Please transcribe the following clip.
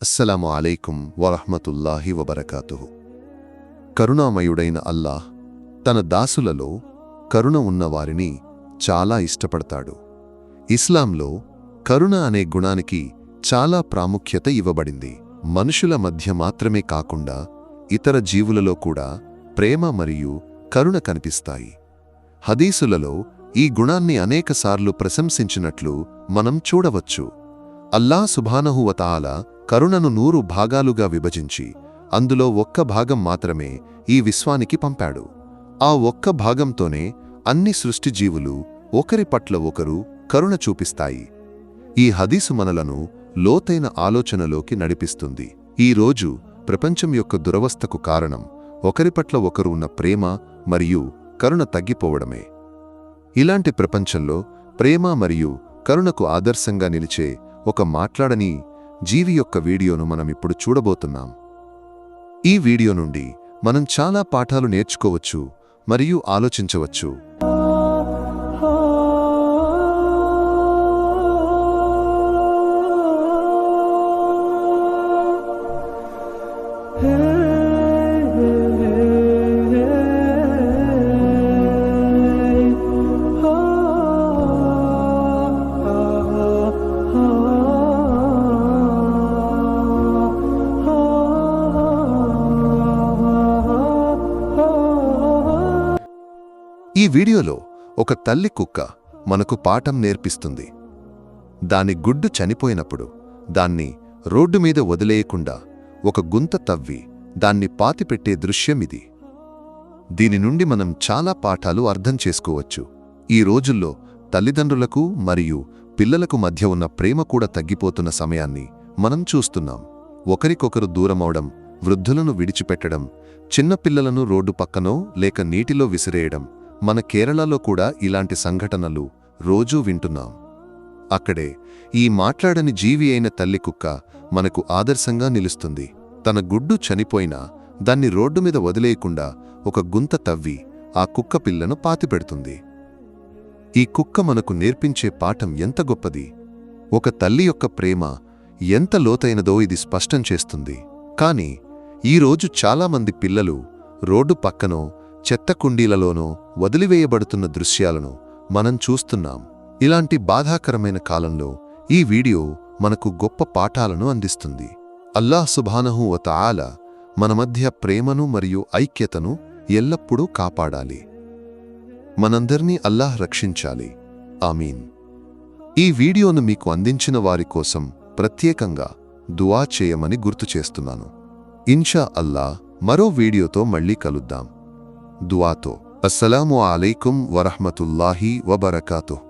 అస్సలాము అలైకుం వరహ్మతుల్లాహి వబరకాతుహు. కరుణామయుడైన అల్లాహ్ తన దాసులలో కరుణ ఉన్నవారిని చాలా ఇష్టపడతాడు. ఇస్లాంలో కరుణ అనే గుణానికి చాలా ప్రాముఖ్యత ఇవ్వబడింది. మనుషుల మధ్య మాత్రమే కాకుండా ఇతర జీవులలో కూడా ప్రేమ మరియు కరుణ కనిపిస్తాయి. హదీసులలో ఈ గుణాన్ని అనేకసార్లు ప్రశంసించినట్లు మనం చూడవచ్చు. అల్లాహ్ సుబ్హానహు వ తఆలా కరుణను 100 భాగాలుగా విభజించి అందులో ఒక్క భాగం మాత్రమే ఈ విశ్వానికి పంపాడు. ఆ ఒక్క భాగంతోనే అన్ని సృష్టిజీవులు ఒకరి పట్ల ఒకరు కరుణ చూపిస్తాయి. ఈ హదీసు మనలను లోతైన ఆలోచనలోకి నడిపిస్తుంది. ఈ రోజు ప్రపంచం యొక్క దురవస్థకు కారణం ఒకరి పట్ల ఒకరు ఉన్న ప్రేమ మరియు కరుణ తగ్గిపోవడమే. ఇలాంటి ప్రపంచంలో ప్రేమ మరియు కరుణకు ఆదర్శంగా నిలిచే ఒక మాట్లాడని జీవి యొక్క వీడియోను మనమిప్పుడు చూడబోతున్నాం. ఈ వీడియో నుండి మనం చాలా పాఠాలు నేర్చుకోవచ్చు మరియు ఆలోచించవచ్చు. ఈ వీడియోలో ఒక తల్లి కుక్క మనకు పాఠం నేర్పిస్తుంది. దాని గుడ్డు చనిపోయినప్పుడు దాన్ని రోడ్డు మీద వదిలేయకుండా ఒక గుంత తవ్వి దాన్ని పాతిపెట్టే దృశ్యమిది. దీని నుండి మనం చాలా పాఠాలు అర్థం చేసుకోవచ్చు. ఈ రోజుల్లో తల్లిదండ్రులకు మరియు పిల్లలకు మధ్య ఉన్న ప్రేమ కూడా తగ్గిపోతున్న సమయాన్ని మనం చూస్తున్నాం. ఒకరికొకరు దూరమవడం, వృద్ధులను విడిచిపెట్టడం, చిన్నపిల్లలను రోడ్డు పక్కనో లేక నీటిలో విసిరేయడం. మన కేరళలో కూడా ఇలాంటి సంఘటనలు రోజూ వింటున్నాం. అక్కడే ఈ మాట్లాడని జీవి అయిన తల్లి కుక్క మనకు ఆదర్శంగా నిలుస్తుంది. తన గుడ్డు చనిపోయినా దాన్ని రోడ్డు మీద వదిలేయకుండా ఒక గుంత తవ్వి ఆ కుక్క పిల్లను పాతిపెడుతుంది. ఈ కుక్క మనకు నేర్పించే పాఠం ఎంత గొప్పది! ఒక తల్లి యొక్క ప్రేమ ఎంత లోతైనదో ఇది స్పష్టం చేస్తుంది. కాని ఈరోజు చాలామంది పిల్లలు రోడ్డు పక్కనో చెత్త కుండీలలోనో వదిలివేయబడుతున్న దృశ్యాలను మనం చూస్తున్నాం. ఇలాంటి బాధాకరమైన కాలంలో ఈ వీడియో మనకు గొప్ప పాఠాలను అందిస్తుంది. అల్లాహ్ సుబ్హానహు వ తఆలా మన మధ్య ప్రేమను మరియు ఐక్యతను ఎల్లప్పుడూ కాపాడాలి. మనందర్నీ అల్లాహ్ రక్షించాలి. ఆమీన్. ఈ వీడియోను మీకు అందించిన వారి కోసం ప్రత్యేకంగా దుఆ చేయమని గుర్తు చేస్తున్నాను. ఇన్షా అల్లాహ్ మరో వీడియోతో మళ్ళీ కలుద్దాం. దుఆతో. అస్సలాము అలైకుం వరహ్మతుల్లాహి వబరకాతుహ్.